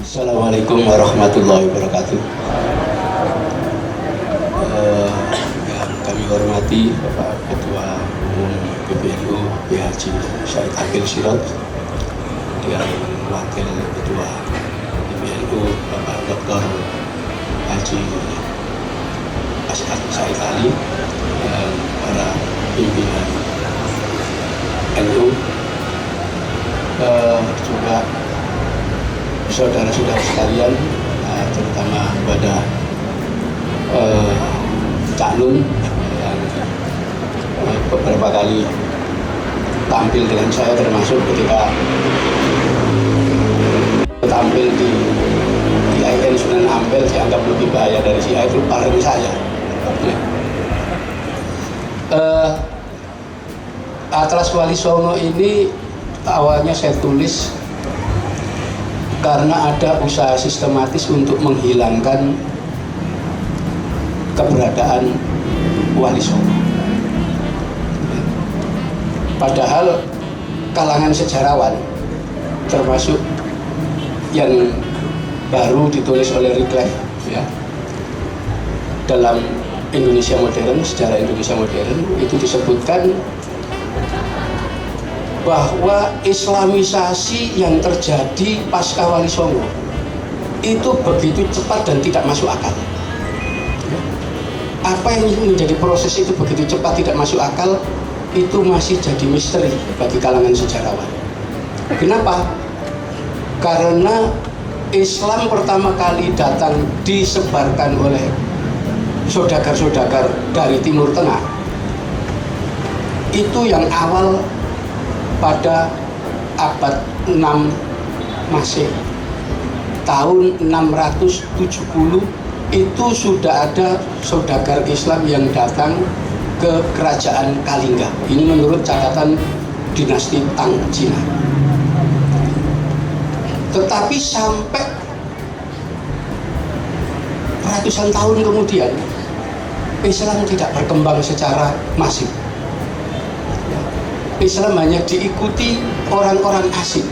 Assalamualaikum warahmatullahi wabarakatuh. Yang kami hormati Bapak Ketua Umum PBNU Haji Syed Akil Sirot, yang Wakil Ketua PBNU Bapak Dr. Haji As'ad Said Ali, dan para pimpinan NU, juga saudara-saudara sekalian, terutama kepada Cak Nun yang beberapa kali tampil dengan saya, termasuk ketika tampil di IAIN Sunan Ampel dianggap lebih bahaya dari CIA, itu paling saya. Atlas Wali Songo ini awalnya saya tulis karena ada usaha sistematis untuk menghilangkan keberadaan Wali Songo. Padahal kalangan sejarawan, termasuk yang baru ditulis oleh Rickliff, ya, dalam Indonesia Modern, sejarah Indonesia Modern, itu disebutkan bahwa Islamisasi yang terjadi pasca Wali Songo itu begitu cepat dan tidak masuk akal. Apa yang menjadi proses itu begitu cepat tidak masuk akal, itu masih jadi misteri bagi kalangan sejarawan. Kenapa? Karena Islam pertama kali datang disebarkan oleh saudagar-saudagar dari Timur Tengah, itu yang awal pada abad 6 Masehi, tahun 670 itu sudah ada saudagar Islam yang datang ke kerajaan Kalingga. Ini menurut catatan dinasti Tang Cina. Tetapi sampai ratusan tahun kemudian, Islam tidak berkembang secara masif. Islam hanya diikuti orang-orang asing.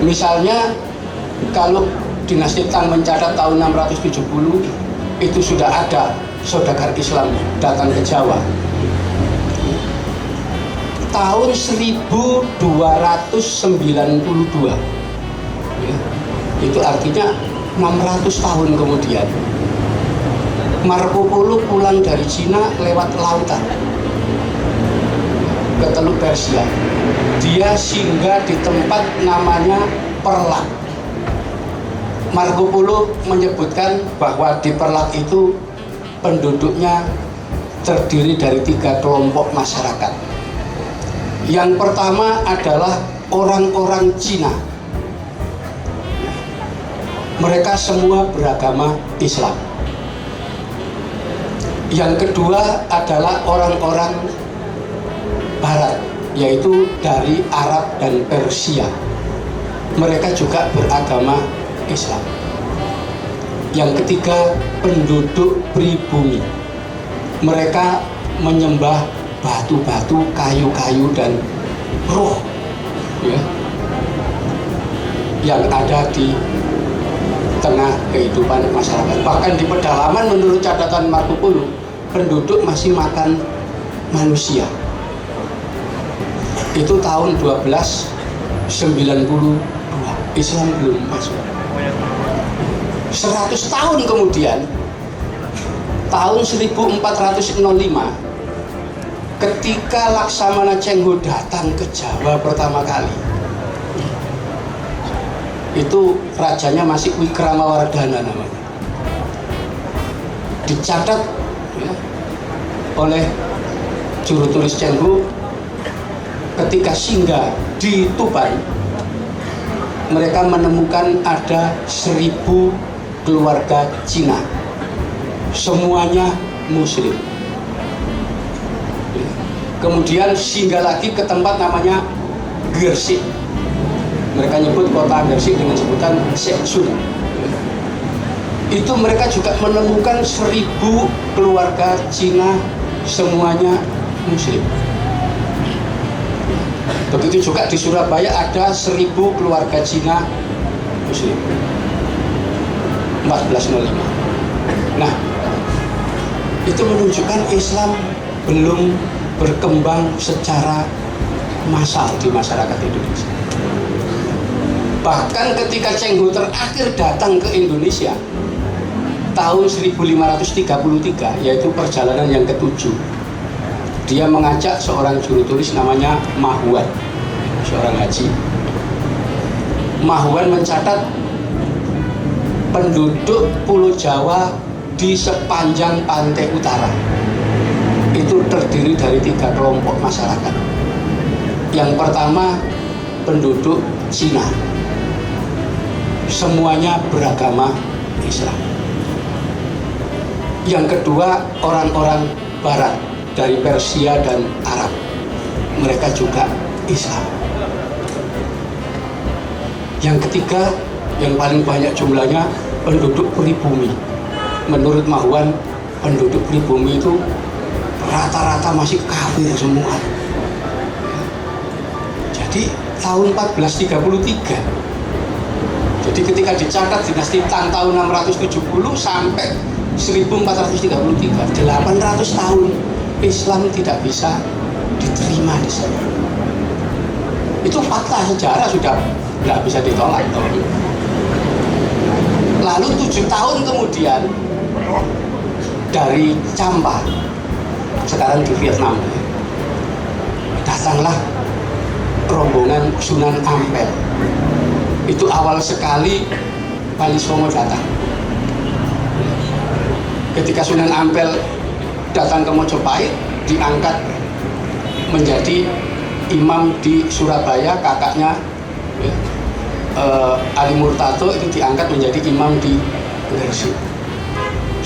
Misalnya kalau dinasti Tang mencatat tahun 670 itu sudah ada saudagar Islam datang ke Jawa. Tahun 1292, ya, itu artinya 600 tahun kemudian, Marco Polo pulang dari Cina lewat lautan ke Teluk Persia. Dia singgah di tempat namanya Perlak. Marco Polo menyebutkan bahwa di Perlak itu penduduknya terdiri dari 3 kelompok masyarakat. Yang pertama adalah orang-orang Cina. Mereka semua beragama Islam. Yang kedua adalah orang-orang Barat, yaitu dari Arab dan Persia. Mereka juga beragama Islam. Yang ketiga, penduduk pribumi. Mereka menyembah batu-batu, kayu-kayu, dan roh, ya, yang ada di tengah kehidupan masyarakat. Bahkan di pedalaman, menurut catatan Marco Polo, penduduk masih makan manusia. Itu tahun 1292, Islam belum masuk. 100 tahun kemudian, tahun 1405, ketika Laksamana Cheng Ho datang ke Jawa pertama kali, itu rajanya masih Wikramawardhana namanya. Dicatat, ya, oleh juru tulis Cheng Ho, ketika singgah di Tuban, mereka menemukan ada 1000 keluarga Cina, semuanya Muslim. Kemudian singgah lagi ke tempat namanya Gersik. Mereka nyebut kota Gersik dengan sebutan Seksun. Itu mereka juga menemukan 1000 keluarga Cina, semuanya Muslim. Begitu juga di Surabaya ada 1000 keluarga Cina, Muslim. 1405. Nah, itu menunjukkan Islam belum berkembang secara massal di masyarakat Indonesia. Bahkan ketika Cheng Ho terakhir datang ke Indonesia tahun 1533, yaitu perjalanan yang ketujuh, dia mengajak seorang juru tulis namanya Ma Huan, seorang haji. Ma Huan mencatat penduduk Pulau Jawa di sepanjang pantai utara itu terdiri dari 3 kelompok masyarakat. Yang pertama, penduduk Cina, semuanya beragama Islam. Yang kedua, orang-orang Barat dari Persia dan Arab, mereka juga Islam. Yang ketiga, yang paling banyak jumlahnya, penduduk pribumi. Menurut Ma Huan, penduduk pribumi itu rata-rata masih kafir semua. Jadi tahun 1433, jadi ketika dicatat dinasti Tang tahun 670 sampai 1433, 800 tahun Islam tidak bisa diterima di sana. Itu fakta sejarah, sudah nggak bisa ditolak. Lalu 7 tahun kemudian dari Champa, sekarang di Vietnam, datanglah rombongan Sunan Ampel. Itu awal sekali Wali Songo datang. Ketika Sunan Ampel datang ke Mojopahit, diangkat menjadi imam di Surabaya. Kakaknya Ali Murtado itu diangkat menjadi imam di Gresik.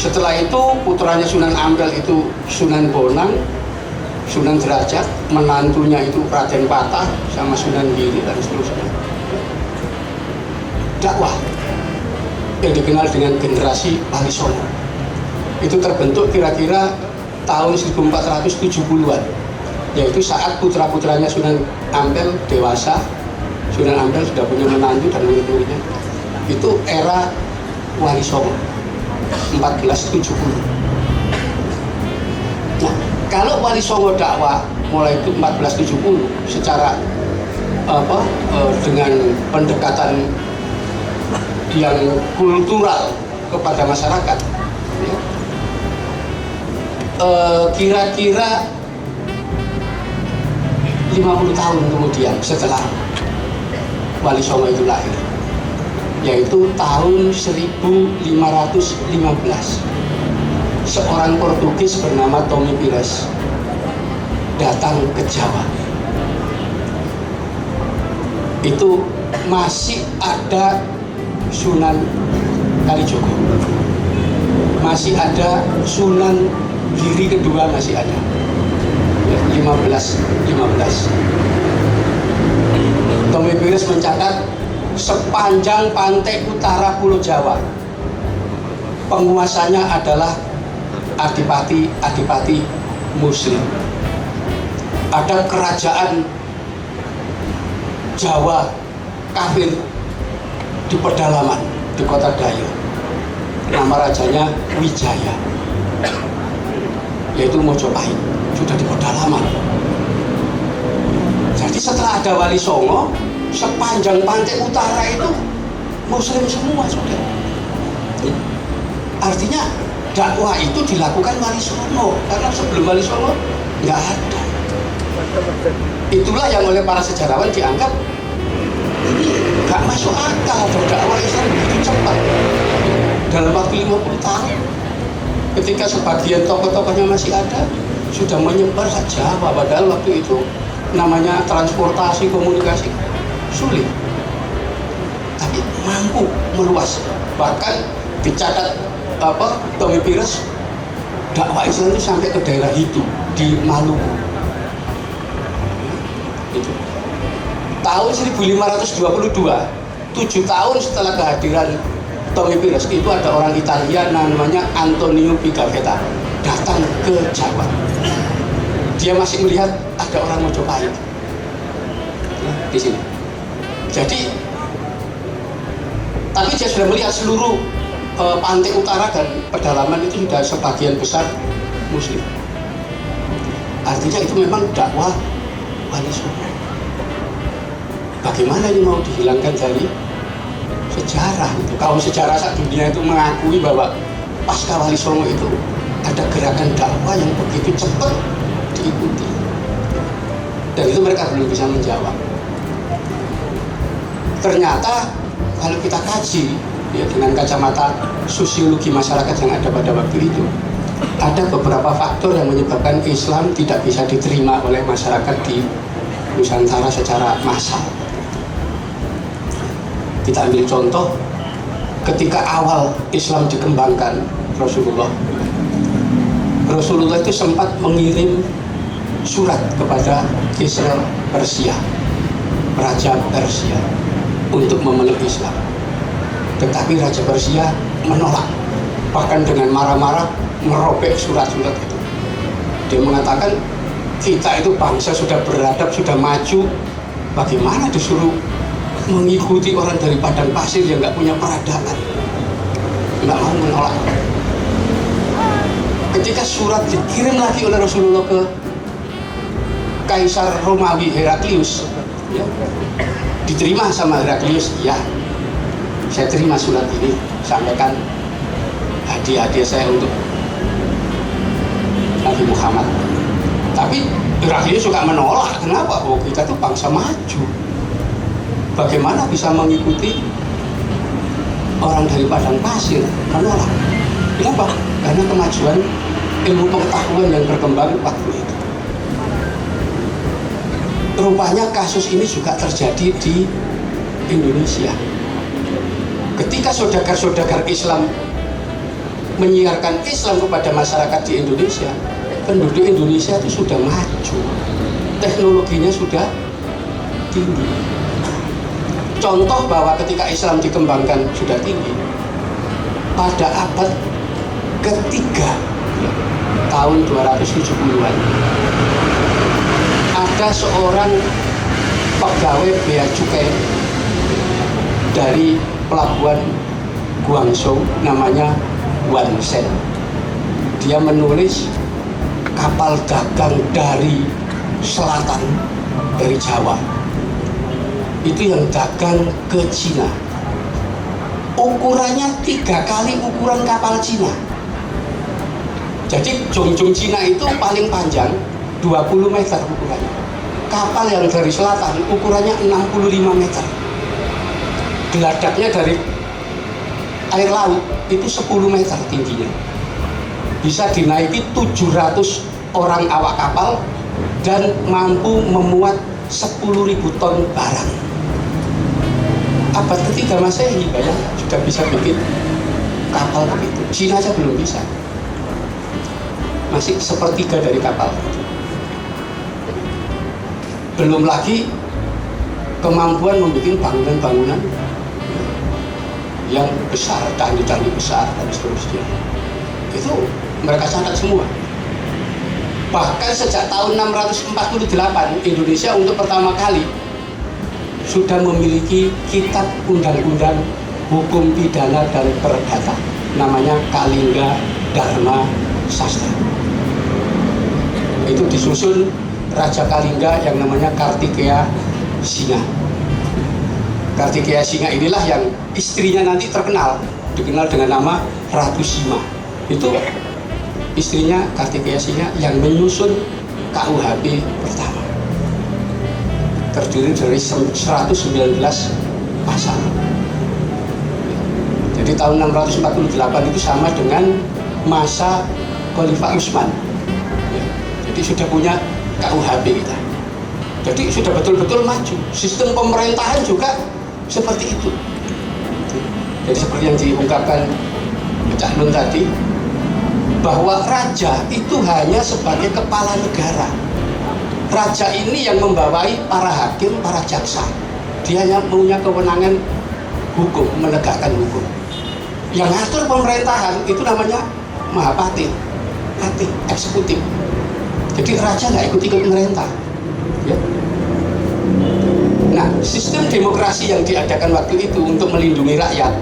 Setelah itu putranya Sunan Ampel itu Sunan Bonang, Sunan Derajat, menantunya itu Raden Patah sama Sunan Giri dan seterusnya. Dakwah yang dikenal dengan generasi Wali Songo itu terbentuk kira-kira tahun 1470-an, yaitu saat putra-putranya Sunan Ampel dewasa. Sunan Ampel sudah punya menantu dan murid-muridnya. Itu era Wali Songo 1470. Nah, kalau Wali Songo dakwah mulai itu 1470 secara dengan pendekatan yang kultural kepada masyarakat, ya, kira-kira 50 tahun kemudian setelah Wali Songo itu lahir, yaitu tahun 1515, seorang Portugis bernama Tommy Pires datang ke Jawa. Itu masih ada Sunan Kalijogo, masih ada Sunan Giri kedua, masih ada, 15. Tommy Pires mencatat sepanjang pantai utara Pulau Jawa penguasanya adalah adipati Muslim. Ada kerajaan Jawa kafir di pedalaman, di kota Dayo. Nama rajanya Wijaya, yaitu Mojopahit, sudah di pedalaman. Jadi setelah ada Wali Songo, sepanjang pantai utara itu Muslim semua sudah. Artinya dakwah itu dilakukan Wali Songo, karena sebelum Wali Songo nggak ada. Itulah yang oleh para sejarawan dianggap ini nggak masuk akal, berdakwah Islam begitu cepat dalam waktu 50 tahun. Ketika sebagian tokoh-tokohnya masih ada, sudah menyebar ke Jawa, padahal waktu itu namanya transportasi komunikasi sulit, tapi mampu meluas. Bahkan dicatat Tommy Pires, dakwah Islam itu sampai ke daerah itu di Maluku. Itu tahun 1522, 7 tahun setelah kehadiran Tommy Pires, itu ada orang Italia namanya Antonio Pigafetta datang ke Jawa. Dia masih melihat ada orang Mojopahit di sini. Jadi Tapi dia sudah melihat seluruh pantai utara dan pedalaman itu sudah sebagian besar Muslim. Artinya itu memang dakwah Wali Songo. Bagaimana ini mau dihilangkan dari sejarah itu? Kalau sejarah saat dunia itu mengakui bahwa pasca Wali Songo itu ada gerakan dakwah yang begitu cepat diikuti, dan itu mereka belum bisa menjawab. Ternyata kalau kita kaji ya, dengan kacamata sosiologi masyarakat yang ada pada waktu itu, ada beberapa faktor yang menyebabkan Islam tidak bisa diterima oleh masyarakat di Nusantara secara massal. Kita ambil contoh, ketika awal Islam dikembangkan, Rasulullah itu sempat mengirim surat kepada Kisra Persia, Raja Persia, untuk memeluk Islam. Tetapi Raja Persia menolak, bahkan dengan marah-marah merobek surat-surat itu. Dia mengatakan, kita itu bangsa sudah beradab, sudah maju, bagaimana disuruh mengikuti orang dari padang pasir yang nggak punya peradaban? Nggak mau, menolak. Ketika surat dikirim lagi oleh Rasulullah ke Kaisar Romawi Heraklius, ya, diterima sama Heraklius, ya, saya terima surat ini, sampaikan hadiah-hadiah saya untuk Nabi Muhammad. Tapi Heraklius juga menolak. Kenapa? Oh, kita tuh bangsa maju, bagaimana bisa mengikuti orang dari padang pasir? Menolak. Kenapa? Karena kemajuan ilmu pengetahuan yang berkembang waktu itu. Rupanya kasus ini juga terjadi di Indonesia. Ketika saudagar-saudagar Islam menyiarkan Islam kepada masyarakat di Indonesia, penduduk Indonesia itu sudah maju, teknologinya sudah tinggi. Contoh bahwa ketika Islam dikembangkan sudah tinggi, pada abad ketiga tahun 270-an, ada seorang pegawai bea cukai dari pelabuhan Guangzhou, namanya Wan Shen. Dia menulis kapal dagang dari selatan, dari Jawa, itu yang dagang ke Cina. Ukurannya 3 kali ukuran kapal Cina. Jadi jongjong Cina itu paling panjang 20 meter ukurannya. Kapal yang dari selatan ukurannya 65 meter. Geladaknya dari air laut itu 10 meter tingginya. Bisa dinaiki 700 orang awak kapal dan mampu memuat 10.000 ton barang. Abad ketiga Masehi, bayang, sudah bisa bikin kapal begitu. Cina aja belum bisa, masih sepertiga dari kapal. Belum lagi kemampuan membuat bangunan-bangunan yang besar, candi-candi besar dan seterusnya. Itu mereka catat semua. Bahkan sejak tahun 648 Indonesia untuk pertama kali sudah memiliki kitab undang-undang hukum pidana dan perdata, namanya Kalingga Dharma Sastra. Itu disusun Raja Kalingga yang namanya Kartikeya Singa. Kartikeya Singa inilah yang istrinya nanti dikenal dengan nama Ratu Sima. Itu istrinya Kartikeya Singa yang menyusun KUHP pertama. Terdiri dari 119 pasal. Jadi tahun 648 itu sama dengan masa Khalifah Utsman. Jadi sudah punya KUHP kita. Jadi sudah betul-betul maju. Sistem pemerintahan juga seperti itu. Jadi seperti yang diungkapkan Cak Nun tadi, bahwa raja itu hanya sebagai kepala negara. Raja ini yang membawai para hakim, para jaksa. Dia hanya punya kewenangan hukum, menegakkan hukum. Yang ngatur pemerintahan itu namanya Mahapati, Patih, eksekutif. Jadi raja nggak ikut-ikut pemerintah. Ya. Nah, sistem demokrasi yang diadakan waktu itu untuk melindungi rakyat,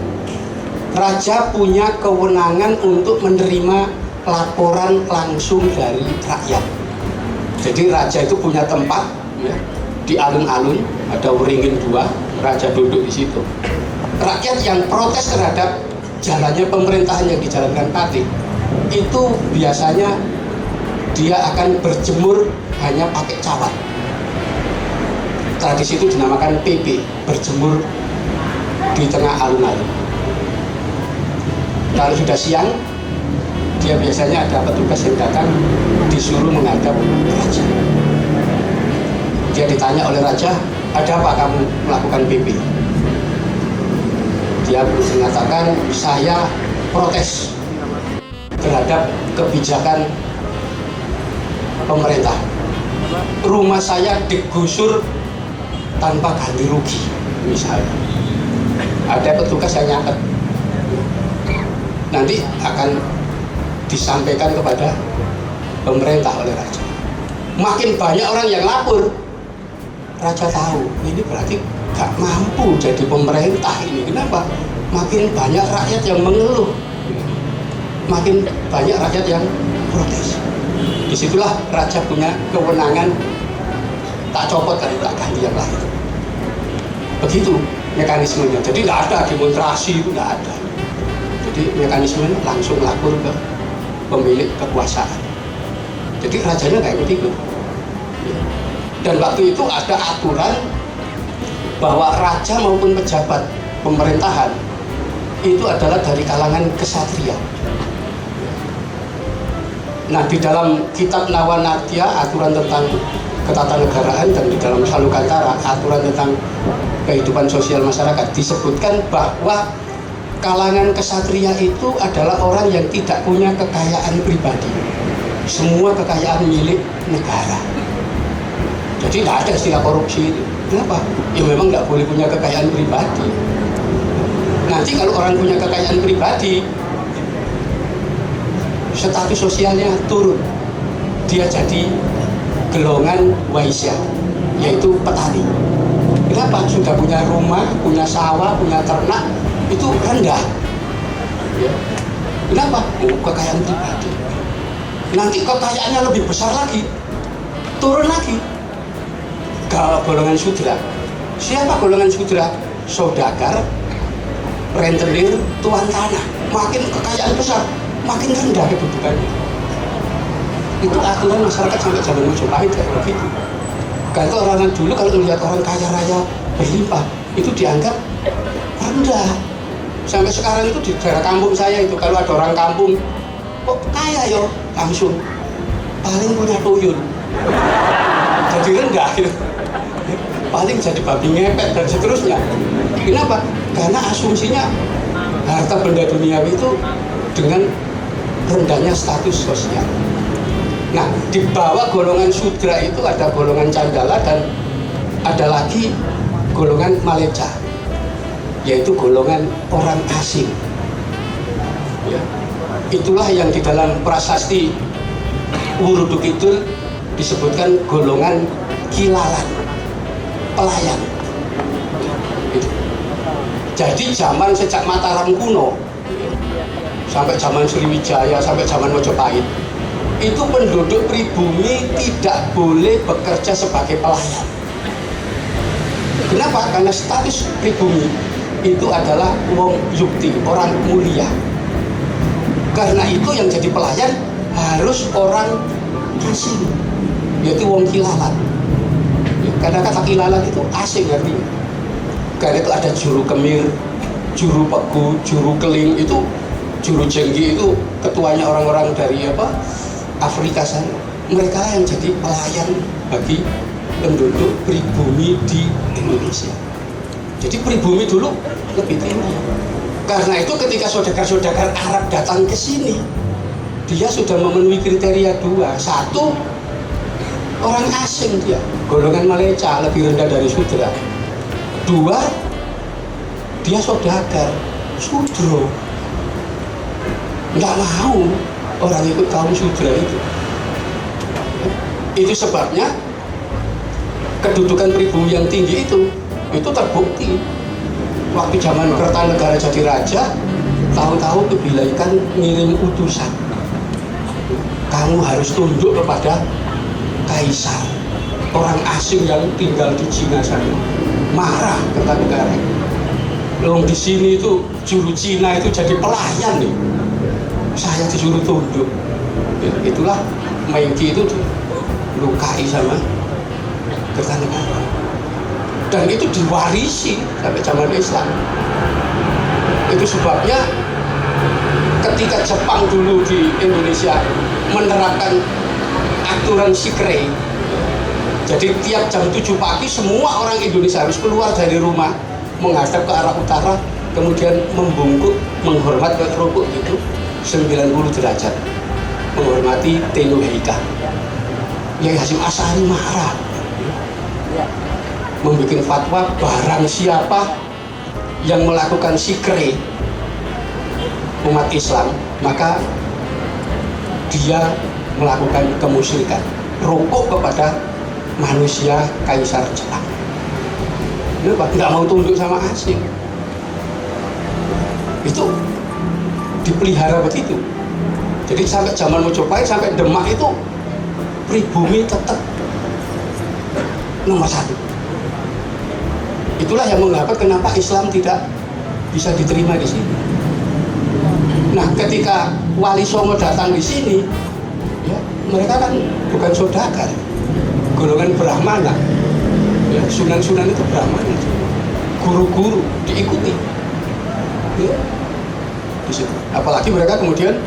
raja punya kewenangan untuk menerima laporan langsung dari rakyat. Jadi raja itu punya tempat ya, di alun-alun, ada Waringin 2, raja duduk di situ. Rakyat yang protes terhadap jalannya pemerintahan yang dijalankan Patih, itu biasanya dia akan berjemur hanya pakai cawat. Tradisi itu dinamakan PP, berjemur di tengah alun-alun. Kalau sudah siang, dia biasanya ada petugas yang datang disuruh menghadap raja. Dia ditanya oleh raja, ada apa kamu melakukan PP? Dia mengatakan, saya protes terhadap kebijakan pemerintah. Rumah saya digusur tanpa ganti rugi, misalnya. Ada petugas yang nyatet, nanti akan disampaikan kepada pemerintah oleh raja. Makin banyak orang yang lapor, raja tahu ini berarti gak mampu jadi pemerintah ini. Kenapa? Makin banyak rakyat yang mengeluh, makin banyak rakyat yang protes. Disitulah raja punya kewenangan, tak copot kan, tak ganti yang lain. Begitu mekanismenya. Jadi nggak ada demonstrasi, itu nggak ada. Jadi mekanismenya langsung lapor ke pemilik kekuasaan. Jadi rajanya nggak ikut ikut. Dan waktu itu ada aturan bahwa raja maupun pejabat pemerintahan itu adalah dari kalangan kesatria. Nah, di dalam kitab Nawanadya, aturan tentang ketatanegaraan, dan di dalam Salukantara, aturan tentang kehidupan sosial masyarakat, disebutkan bahwa kalangan kesatria itu adalah orang yang tidak punya kekayaan pribadi. Semua kekayaan milik negara. Jadi tidak ada istilah korupsi itu. Kenapa? Ya memang nggak boleh punya kekayaan pribadi. Nanti kalau orang punya kekayaan pribadi, status sosialnya turun. Dia jadi golongan waisya, yaitu petani. Kenapa? Sudah punya rumah, punya sawah, punya ternak, itu rendah. Ya. Kenapa? Oh, kekayaan pribadi. Nanti kekayaannya lebih besar lagi, turun lagi. Golongan sudra. Siapa golongan sudra? Saudagar, rentenir, tuan tanah. Makin kekayaan besar, makin rendah kedudukannya. Itu aturan masyarakat sampai zaman Majapahit kayak begitu. Kalau orang dulu kalau melihat orang kaya raya berlimpah, itu dianggap rendah. Sampai sekarang itu di daerah kampung saya itu, kalau ada orang kampung kok kaya yo, langsung paling punya tuyul, jadi rendah gitu. Paling jadi babi ngepet dan seterusnya. Kenapa? Karena asumsinya harta benda duniawi itu dengan rendahnya status sosial. Nah, di bawah golongan sudra itu ada golongan candala dan ada lagi golongan maleca, yaitu golongan orang asing. Ya. Itulah yang di dalam prasasti Wurudukidul disebutkan golongan kilalan, pelayan. Gitu. Jadi zaman sejak Mataram kuno sampai zaman Sriwijaya, sampai zaman Majapahit, itu penduduk pribumi tidak boleh bekerja sebagai pelayan. Kenapa? Karena status pribumi itu adalah wong yukti, orang mulia. Karena itu yang jadi pelayan harus orang asing, yaitu wong kilalan. Karena kata kilalan itu asing artinya. Karena itu ada juru kemir, juru pegu, juru keling, itu juru jenggi, itu ketuanya orang-orang dari Afrika sana. Mereka lah yang jadi pelayan bagi penduduk pribumi di Indonesia. Jadi pribumi dulu lebih tinggi. Karena itu ketika saudagar-saudagar Arab datang ke sini, dia sudah memenuhi kriteria dua. Satu, orang asing dia, golongan maleca, lebih rendah dari sudra. Dua, dia saudagar, sudro. Nggak mau orang ikut kaum sudra itu. Itu sebabnya kedudukan pribumi yang tinggi itu Itu terbukti. Waktu zaman Kertanegara jadi raja, tahu-tahu kebilaikan ngirim utusan. Kamu harus tunduk kepada kaisar. Orang asing yang tinggal di Cina sana marah Kertanegara. Loh di sini itu juru Cina itu jadi pelayan nih. Saya disuruh tunduk. Itulah Meiji itu dilukai sama Kertanegara. Dan itu diwarisi sampai zaman Islam. Itu sebabnya ketika Jepang dulu di Indonesia menerapkan aturan Shikre, jadi tiap jam 7 pagi semua orang Indonesia harus keluar dari rumah menghadap ke arah utara, kemudian membungkuk menghormat ke rukuk itu 90 derajat, menghormati Tenno Heika. Yai Hasyim Asy'ari marah, membuat fatwa barang siapa yang melakukan Shikre umat Islam maka dia melakukan kemusyrikan, rukuk kepada manusia kaisar Jepang. Kenapa? Nggak mau tunduk sama asing. Itu dipelihara begitu. Jadi sampai zaman Mojopahit sampai Demak itu pribumi tetap nomor 1. Itulah yang mengapa kenapa Islam tidak bisa diterima di sini. Nah, ketika Wali Songo datang di sini, ya, mereka kan bukan saudagar, golongan Brahmana. Ya, sunan-sunan itu Brahmana, guru-guru diikuti. Ya, di situ. Apalagi mereka kemudian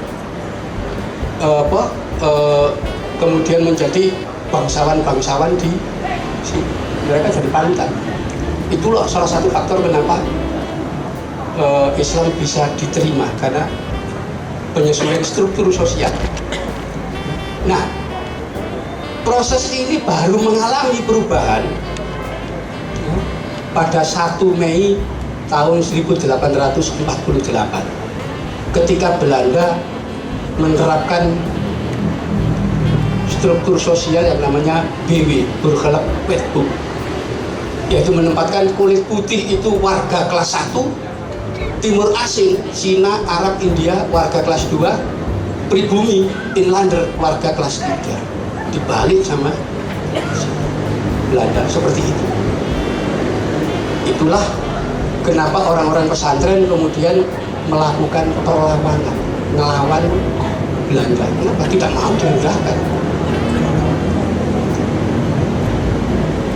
kemudian menjadi bangsawan-bangsawan di sini. Mereka jadi panutan. Itulah salah satu faktor kenapa Islam bisa diterima, karena penyesuaian struktur sosial. Nah, proses ini baru mengalami perubahan pada 1 Mei tahun 1848 ketika Belanda menerapkan struktur sosial yang namanya BW, Burgerlijk Wetboek, yaitu menempatkan kulit putih itu warga kelas 1, timur asing, Cina, Arab, India warga kelas 2, pribumi, inlander warga kelas 3. Dibalik sama Belanda seperti itu. Itulah kenapa orang-orang pesantren kemudian melakukan perlawanan, melawan Belanda. Kenapa? Tidak mau diindahkan.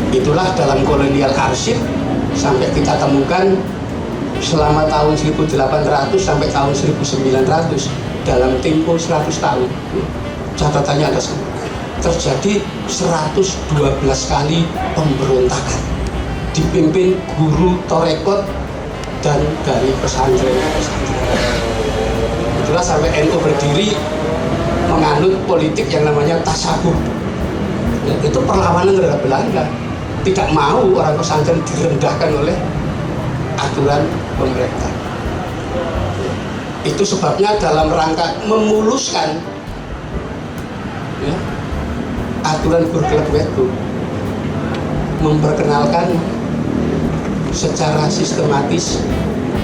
Itulah dalam kolonial arsip sampai kita temukan selama tahun 1800 sampai tahun 1900, dalam tempo 100 tahun, catatannya ada terjadi 112 kali pemberontakan dipimpin guru torekot dan dari pesantren. Itulah sampai NU berdiri menganut politik yang namanya tasawuf. Itu perlawanan terhadap Belanda. Tidak mau orang pesantren direndahkan oleh aturan pemerintah. Itu sebabnya dalam rangka memuluskan ya, aturan Burgerlijk Wetboek, memperkenalkan secara sistematis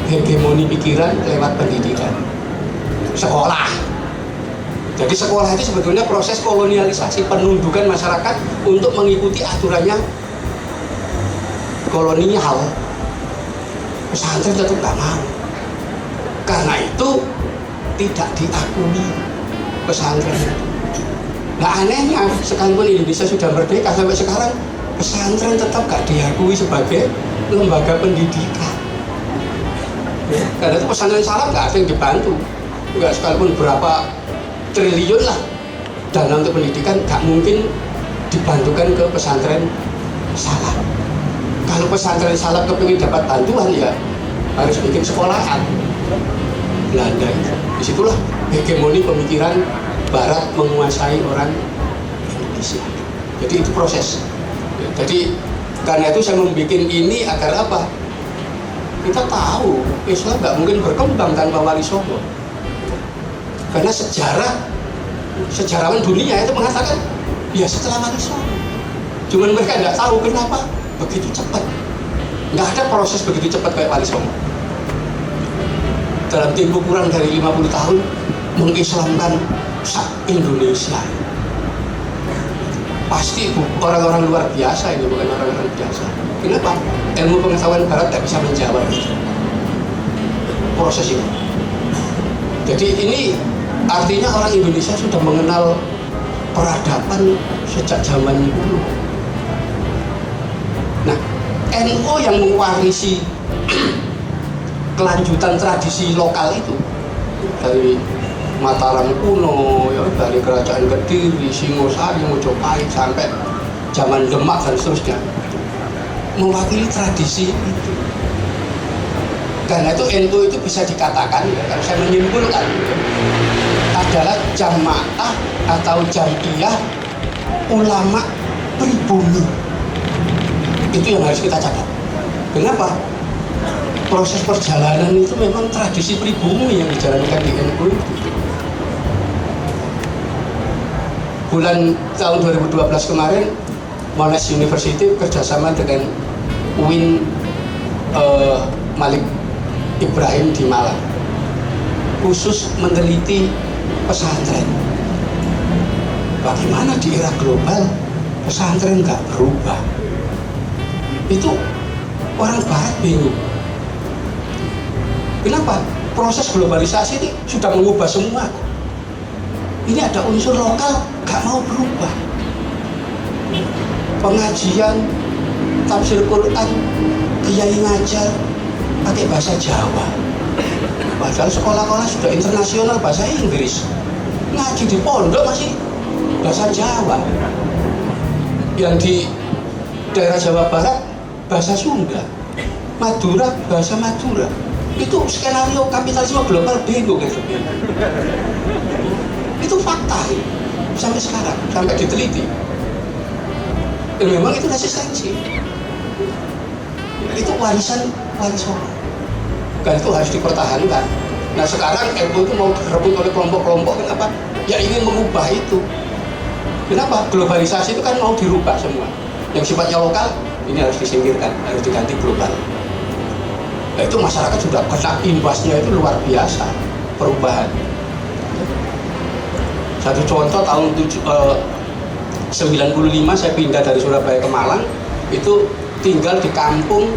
hegemoni pikiran lewat pendidikan, sekolah. Jadi sekolah itu sebetulnya proses kolonialisasi, penundukan masyarakat untuk mengikuti aturannya kolonial. Pesantren tetap nggak mau. Karena itu tidak diakui pesantren. Nah, anehnya sekalipun Indonesia sudah merdeka sampai sekarang, pesantren tetap nggak diakui sebagai lembaga pendidikan. Ya, karena itu pesantren salaf nggak ada yang dibantu. Nggak, sekalipun berapa triliun lah dana untuk pendidikan, nggak mungkin dibantukan ke pesantren salaf. Kalau pesantren salaf kepingin dapat bantuan ya harus bikin sekolahan. Belanda itu, disitulah hegemoni pemikiran Barat menguasai orang Indonesia. Jadi itu proses. Jadi karena itu saya membuat ini agar apa? Kita tahu Islam nggak mungkin berkembang tanpa Wali Songo. Karena sejarawan dunia itu mengatakan ya setelah Wali Songo. Cuman mereka nggak tahu kenapa begitu cepat. Nggak ada proses begitu cepat kayak Wali Songo. Dalam tempo kurang dari 50 tahun mengislamkan Indonesia. Pasti orang-orang luar biasa ini, bukan orang-orang biasa. Kenapa? Ilmu pengetahuan Barat tidak bisa menjawab itu. Proses itu. Jadi ini artinya orang Indonesia sudah mengenal peradaban sejak zaman dulu. Nah, NU yang mewarisi kelanjutan tradisi lokal itu dari Mataram kuno, ya, dari Kerajaan Kediri, Singosari, Mojopahit sampai zaman Demak dan seterusnya, mewakili tradisi itu. Karena itu NU itu bisa dikatakan, kalau saya menyimpulkan, adalah jamaah atau jamiyah ulama pribumi. Itu yang harus kita catat. Kenapa? Proses perjalanan itu memang tradisi pribumi yang dijalankan di NU itu. Bulan tahun 2012 kemarin, Monash University kerjasama dengan UIN Malik Ibrahim di Malang, khusus meneliti pesantren. Bagaimana di era global pesantren nggak berubah? Itu orang Barat bingung. Kenapa? Proses globalisasi ini sudah mengubah semua. Ini ada unsur lokal gak mau berubah. Pengajian, tafsir Quran, kiai ngajar pakai bahasa Jawa. Padahal sekolah-sekolah sudah internasional bahasa Inggris. Ngaji di pondok masih bahasa Jawa. Yang di daerah Jawa Barat bahasa Sunda, Madura bahasa Madura. Itu skenario kapitalisme global bingung ya. Itu fakta ya. Sampai sekarang, sampai diteliti. Dan memang itu resistensi. Itu warisan Songo. Dan itu harus dipertahankan. Nah sekarang NU itu mau direbut oleh kelompok-kelompok, kenapa? Ya ingin mengubah itu. Kenapa? Globalisasi itu kan mau dirubah semua. Yang sifatnya lokal, ini harus disingkirkan, harus diganti global. Nah, itu masyarakat sudah kena imbasnya itu luar biasa, perubahan. Satu contoh tahun 95 saya pindah dari Surabaya ke Malang, itu tinggal di kampung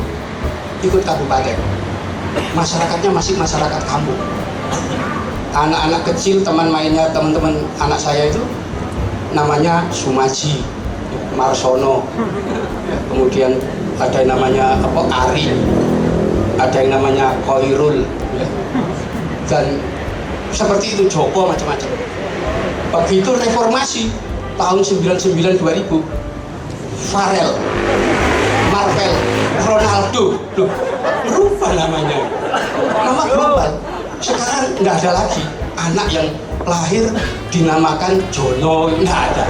ikut kabupaten. Masyarakatnya masih masyarakat kampung. Anak-anak kecil, teman mainnya teman-teman anak saya itu namanya Sumaji, Marsono, kemudian ada yang namanya Ari, ada yang namanya Koirul, dan seperti itu Joko macam-macam. Begitu reformasi tahun 99-2000, Farel, Marvel, Ronaldo, loh, berubah namanya, nama global. Sekarang nggak ada lagi anak yang lahir dinamakan Jono, nggak ada.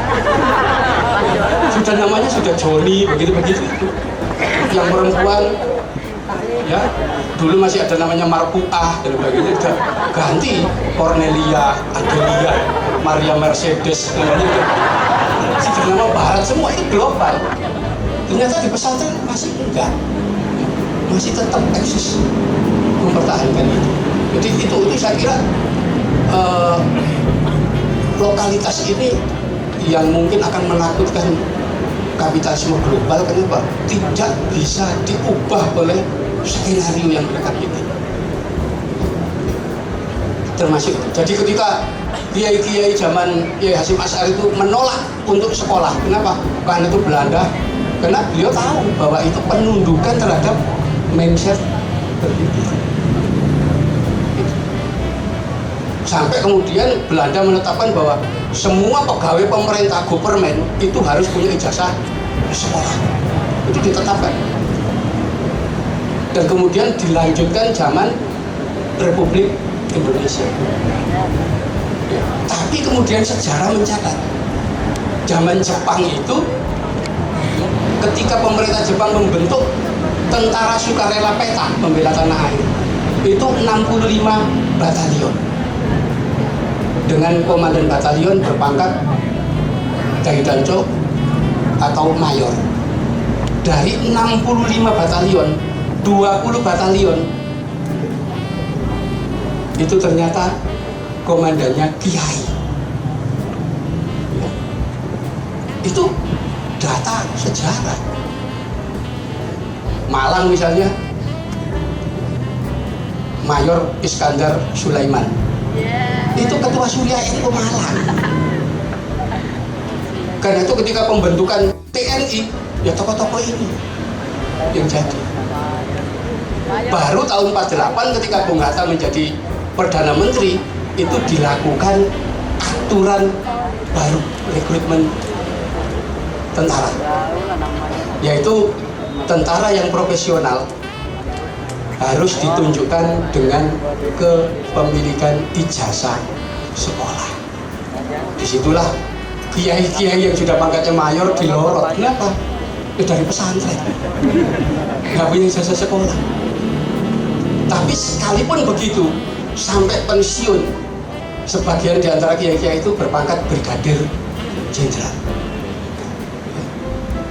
Sudah namanya sudah Joni, begitu-begitu. Yang perempuan, ya dulu masih ada namanya Marpuah dan sebagainya, sudah ganti Cornelia, Adelia, Maria Mercedes, namanya sudah nama Barat semua, itu global. Ternyata di pesantren masih enggak, masih tetap eksis mempertahankan itu. Jadi itu saya kira lokalitas ini yang mungkin akan menakutkan kapitalisme global. Kenapa? Tidak bisa diubah oleh skenario yang mereka bikin. Termasuk itu. Jadi ketika kiai-kiai zaman Kiai Hasyim Asy'ari itu menolak untuk sekolah, kenapa? Karena itu Belanda. Karena beliau tahu bahwa itu penundukan terhadap mindset berpikir. Sampai kemudian Belanda menetapkan bahwa semua pegawai pemerintah government itu harus punya ijazah sekolah. Itu ditetapkan. Dan kemudian dilanjutkan zaman Republik Indonesia. Ya. Tapi kemudian sejarah mencatat zaman Jepang itu, ketika pemerintah Jepang membentuk tentara sukarela peta membela tanah air, itu 65 batalion dengan komandan batalion berpangkat Daidancho atau mayor. Dari 65 batalion 20 batalion itu ternyata komandannya kiai. Ya. Itu data sejarah. Malang misalnya, Mayor Iskandar Sulaiman, itu ketua Surya NU Malang. Karena itu ketika pembentukan TNI, ya tokoh-tokoh ini yang jadi. Baru tahun 48 ketika Bung Hatta menjadi Perdana Menteri, itu dilakukan aturan baru rekrutmen tentara, yaitu tentara yang profesional harus ditunjukkan dengan kepemilikan ijazah sekolah. Disitulah kiai-kiai yang sudah pangkatnya mayor dilorot. Kenapa? Ya dari pesantren, nggak punya ijazah sekolah. Tapi sekalipun begitu, sampai pensiun, sebagian di antara kiai-kiai itu berpangkat brigadir jenderal.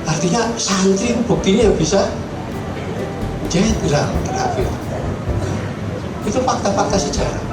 Artinya santri buktinya bisa jenderal terakhir. Itu fakta-fakta sejarah.